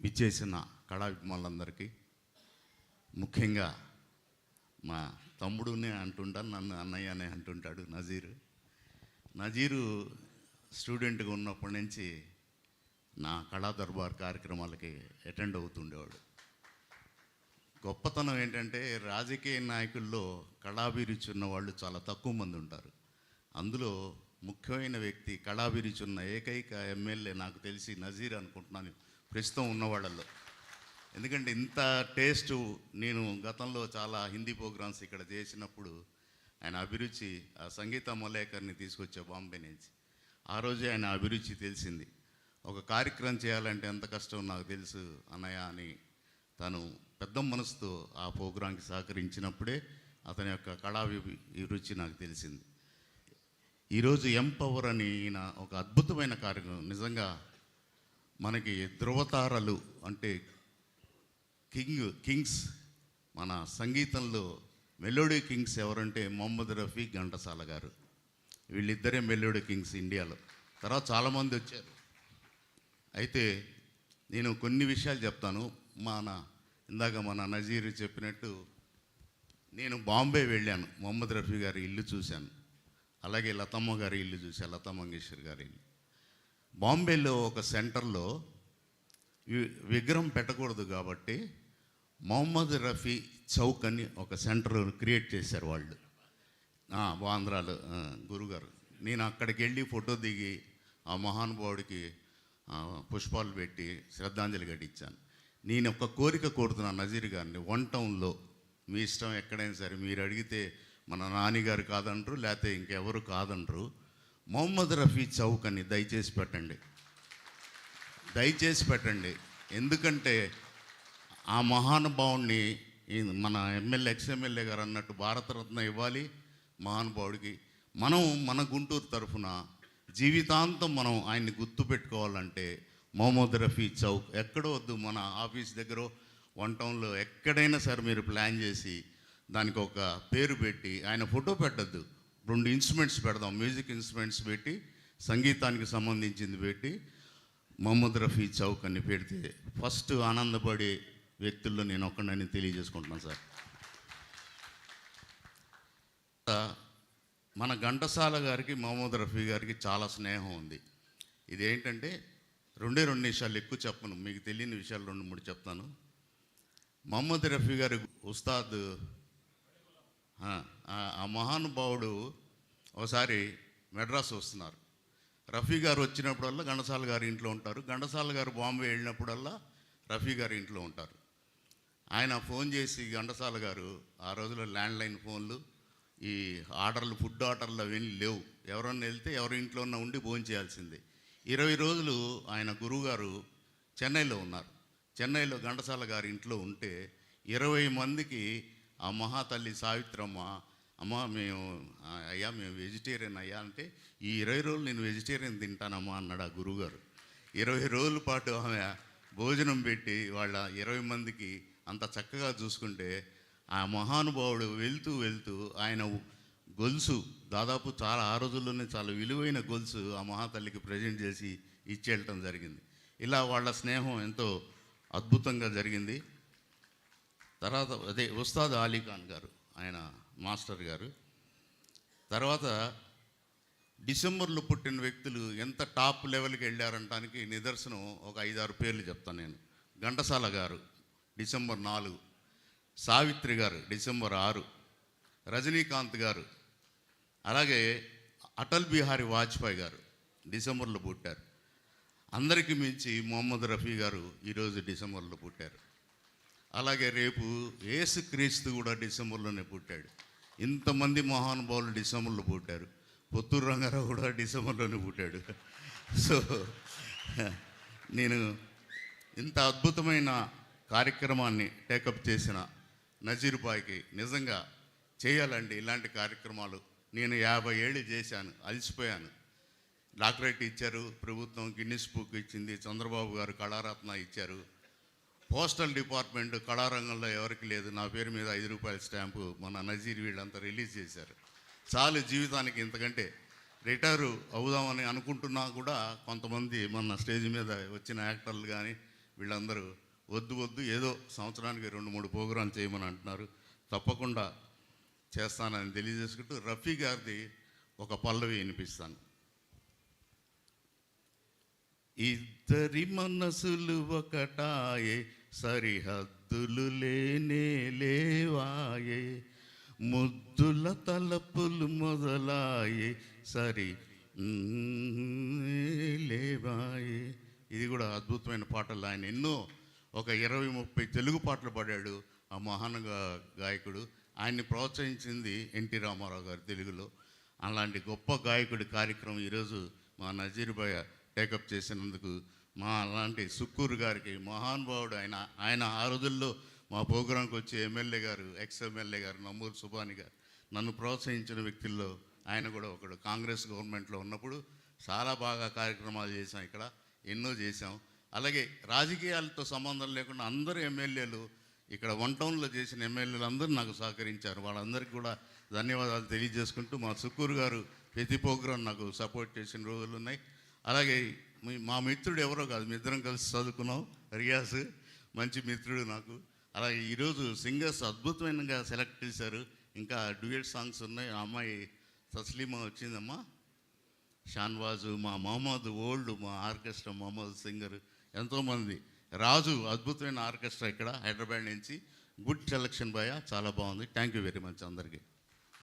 విచ్చేసిన కళాభిమానులందరికీ, ముఖ్యంగా మా తమ్ముడునే అంటుంటాను, నన్ను అన్నయ్య అనే అంటుంటాడు నజీరు స్టూడెంట్గా ఉన్నప్పటి నుంచి నా కళా దర్బార్ కార్యక్రమాలకి అటెండ్ అవుతుండేవాడు. గొప్పతనం ఏంటంటే రాజకీయ నాయకుల్లో కళాభిరుచి ఉన్న వాళ్ళు చాలా తక్కువ మంది ఉంటారు. అందులో ముఖ్యమైన వ్యక్తి, కళాభిరుచి ఉన్న ఏకైక ఎమ్మెల్యే నాకు తెలిసి నజీర్ అనుకుంటున్నాను ప్రస్తుతం ఉన్న వాళ్ళల్లో. ఎందుకంటే ఇంత టేస్టు నేను గతంలో చాలా హిందీ ప్రోగ్రామ్స్ ఇక్కడ చేసినప్పుడు ఆయన అభిరుచి, ఆ సంగీత మొలేకర్ని తీసుకొచ్చే బాంబే నుంచి, ఆ రోజే ఆయన అభిరుచి తెలిసింది. ఒక కార్యక్రమం చేయాలంటే ఎంత కష్టం నాకు తెలుసు అన్నయ్య అని తను పెద్ద మనసుతో ఆ ప్రోగ్రాంకి సహకరించినప్పుడే అతని యొక్క కళాభిరుచి నాకు తెలిసింది. ఈరోజు ఎంపవర్ అని ఈయన ఒక అద్భుతమైన కార్యక్రమం. నిజంగా మనకి ధృవతారలు అంటే కింగ్స్, మన సంగీతంలో మెలోడీ కింగ్స్ ఎవరంటే మొహమ్మద్ రఫీ, ఘంటసాల గారు. వీళ్ళిద్దరే మెలోడీ కింగ్స్ ఇండియాలో. తర్వాత చాలామంది వచ్చారు. అయితే నేను కొన్ని విషయాలు చెప్తాను. ఇందాక మన నజీర్ చెప్పినట్టు నేను బాంబే వెళ్ళాను, మొహమ్మద్ రఫీ గారి ఇల్లు చూశాను, అలాగే లతమ్మ గారి ఇల్లు చూశాను, లతా మంగేష్కర్ గారి ఇల్లు. బాంబేలో ఒక సెంటర్లో విగ్రహం పెట్టకూడదు కాబట్టి మొహమ్మద్ రఫీ చౌక్ అని ఒక సెంటర్ క్రియేట్ చేశారు వాళ్ళు, బాంద్రాలో గురుగారు. నేను అక్కడికి వెళ్ళి ఫోటో దిగి ఆ మహానుభావుడికి పుష్పాలు పెట్టి శ్రద్ధాంజలి ఘటించాను. నేను ఒక కోరిక కోరుతున్నాను నజీర్ గారిని, 1 టౌన్లో మీ ఇష్టం ఎక్కడైనా సరే, మీరు అడిగితే మన నాన్నగారు కాదంటారు, లేకపోతే ఇంకెవరు కాదంటారు, మొహమ్మద్ రఫీ చౌక్ అని దయచేసి పెట్టండి. ఎందుకంటే ఆ మహానుభావుడిని మన ఎక్స్-ఎమ్మెల్యే గారు అన్నట్టు భారతరత్న ఇవ్వాలి మహానుభావుడికి. మన గుంటూరు తరఫున జీవితాంతం మనం ఆయన్ని గుర్తుపెట్టుకోవాలంటే మొహమ్మద్ రఫీ చౌక్ ఎక్కడో వద్దు, మన ఆఫీస్ దగ్గర 1 టౌన్లో ఎక్కడైనా సరే మీరు ప్లాన్ చేసి దానికి ఒక పేరు పెట్టి, ఆయన ఫోటో పెట్టద్దు, 2 ఇన్స్ట్రుమెంట్స్ పెడదాం, మ్యూజిక్ ఇన్స్ట్రుమెంట్స్ పెట్టి సంగీతానికి సంబంధించింది పెట్టి మొహమ్మద్ రఫీ చౌక్ అని పెడితే ఫస్ట్ ఆనందపడే వ్యక్తుల్లో నేను ఒక్కడని తెలియజేసుకుంటున్నాను సార్. మన ఘంటసాల గారికి మొహమ్మద్ రఫీ గారికి చాలా స్నేహం ఉంది. ఇదేంటంటే 2 నిమిషాలు ఎక్కువ చెప్పను, మీకు తెలియని విషయాలు 2-3 చెప్తాను. మొహమ్మద్ రఫీ గారి ఉస్తాద్, ఆ మహానుభావుడు ఒకసారి మెడ్రాస్ వస్తున్నారు. రఫీ గారు వచ్చినప్పుడల్లా ఘంటసాల గారి ఇంట్లో ఉంటారు, ఘంటసాల గారు బాంబే వెళ్ళినప్పుడల్లా రఫీ గారి ఇంట్లో ఉంటారు. ఆయన ఫోన్ చేసి, ఘంటసాల గారు ఆ రోజుల్లో ల్యాండ్లైన్ ఫోన్లు, ఈ ఆర్డర్లు, ఫుడ్ ఆర్డర్లు అవన్నీ లేవు, ఎవరన్నా వెళ్తే ఎవరి ఇంట్లో ఉన్న ఉండి భోజనం చేయాల్సిందే. 20 రోజులు ఆయన గురువుగారు చెన్నైలో ఉన్నారు. చెన్నైలో ఘంటసాల గారి ఇంట్లో ఉంటే 20 మందికి ఆ మహాతల్లి సావిత్రమ్మ, అమ్మ మేము వెజిటేరియన్ అయ్యా అంటే, ఈ 20 రోజులు నేను వెజిటేరియన్ తింటానమ్మా అన్నాడు ఆ గురువుగారు. 20 రోజుల పాటు ఆమె భోజనం పెట్టి వాళ్ళ 20 మందికి అంత చక్కగా చూసుకుంటే, ఆ మహానుభావుడు వెళ్తూ ఆయన గొలుసు దాదాపు ఆ రోజుల్లోనే చాలా విలువైన గొలుసు ఆ మహాతల్లికి ప్రజెంట్ చేసి ఇచ్చేయటం జరిగింది. ఇలా వాళ్ళ స్నేహం ఎంతో అద్భుతంగా జరిగింది. తర్వాత ఉస్తాద్ అలీఖాన్ గారు, ఆయన మాస్టర్ గారు. తర్వాత డిసెంబర్లో పుట్టిన వ్యక్తులు ఎంత టాప్ లెవెల్కి వెళ్ళారంటానికి నిదర్శనం ఒక 5-6 పేర్లు చెప్తాను నేను. ఘంటసాల గారు డిసెంబర్ 4, సావిత్రి గారు డిసెంబర్ 6, రజనీకాంత్ గారు, అలాగే అటల్ బిహారీ వాజ్పేయి గారు డిసెంబర్లో పుట్టారు. అందరికీ మించి మొహమ్మద్ రఫీ గారు ఈరోజు డిసెంబర్లో పుట్టారు. అలాగే రేపు యేసుక్రీస్తు కూడా డిసెంబర్లోనే పుట్టాడు. ఇంతమంది మహానుభావులు డిసెంబర్లో పుట్టారు. పుత్తూరు రంగారావు కూడా డిసెంబర్లోనే పుట్టాడు. సో నేను ఇంత అద్భుతమైన కార్యక్రమాన్ని టేకప్ చేసిన నజీర్ బాయ్కి నిజంగా చేయాలండి ఇలాంటి కార్యక్రమాలు. నేను 50 ఏళ్ళు చేశాను, అలసిపోయాను. డాక్టరేట్ ఇచ్చారు ప్రభుత్వం, గిన్నిస్ బుక్ ఇచ్చింది, చంద్రబాబు గారు కళారత్న ఇచ్చారు, పోస్టల్ డిపార్ట్మెంట్ కళారంగంలో ఎవరికి లేదు, నా పేరు మీద 5 రూపాయల స్టాంపు మన నజీర్ వీళ్ళంతా రిలీజ్ చేశారు. చాలు జీవితానికి, ఇంతకంటే రిటైరు అవుదామని అనుకుంటున్నా కూడా కొంతమంది మన స్టేజ్ మీద వచ్చిన యాక్టర్లు కానీ వీళ్ళందరూ వద్దు వద్దు ఏదో సంవత్సరానికి 2-3 ప్రోగ్రాం చేయమని అంటున్నారు. తప్పకుండా చేస్తానని తెలియజేసుకుంటూ రఫీ గారిది ఒక పల్లవి వినిపిస్తాను. ఇద్దరి మనసులు ఒకటాయే, సరిహద్దులు లేనే లేవాయే, ముద్దుల తలపులు మొదలాయే, సరి లేవాయే. ఇది కూడా అద్భుతమైన పాటలు. ఆయన ఎన్నో ఒక 20-30 తెలుగు పాటలు పాడాడు ఆ మహాన్ గాయకుడు. ఆయన్ని ప్రోత్సహించింది ఎన్టీ రామారావు గారు తెలుగులో. అలాంటి గొప్ప గాయకుడి కార్యక్రమం ఈరోజు మా నజీర్ భాయ్ టేకప్ చేసినందుకు మా అలాంటి సుక్కూరు గారికి మహానుభావుడు ఆయన ఆ రోజుల్లో మా ప్రోగ్రాంకి వచ్చే ఎమ్మెల్యే గారు, ఎమ్మెల్యే గారు నమ్మూరు సుబాని గారు నన్ను ప్రోత్సహించిన వ్యక్తుల్లో ఆయన కూడా ఒకడు. కాంగ్రెస్ గవర్నమెంట్లో ఉన్నప్పుడు చాలా బాగా కార్యక్రమాలు చేశాం, ఇక్కడ ఎన్నో చేశాం. అలాగే రాజకీయాలతో సంబంధం లేకుండా అందరూ ఎమ్మెల్యేలు ఇక్కడ 1 టౌన్లో చేసిన ఎమ్మెల్యేలు అందరూ నాకు సహకరించారు. వాళ్ళందరికీ కూడా ధన్యవాదాలు తెలియజేసుకుంటూ మా సుక్కూరు గారు ప్రతి ప్రోగ్రాం నాకు సపోర్ట్ చేసిన రోజులు ఉన్నాయి. అలాగే మా మిత్రుడు ఎవరో కాదు, మీ ఇద్దరం కలిసి చదువుకున్నాం, రియాజ్ మంచి మిత్రుడు నాకు. అలాగే ఈరోజు సింగర్స్ అద్భుతమైనగా సెలెక్ట్ చేశారు. ఇంకా డ్యూయట్ సాంగ్స్ ఉన్నాయి. ఆ అమ్మాయి తస్లీమా వచ్చిందమ్మా, షాన్వాజు, మా మహమ్మద్ ఓల్డ్, మా ఆర్కెస్ట్రా మహమ్మద్ సింగర్, ఎంతోమంది. రాజు అద్భుతమైన ఆర్కెస్ట్రా ఇక్కడ హైదరాబాద్ నుంచి. గుడ్ సెలక్షన్ బాయ్, చాలా బాగుంది. థ్యాంక్ యూ వెరీ మచ్ అందరికీ.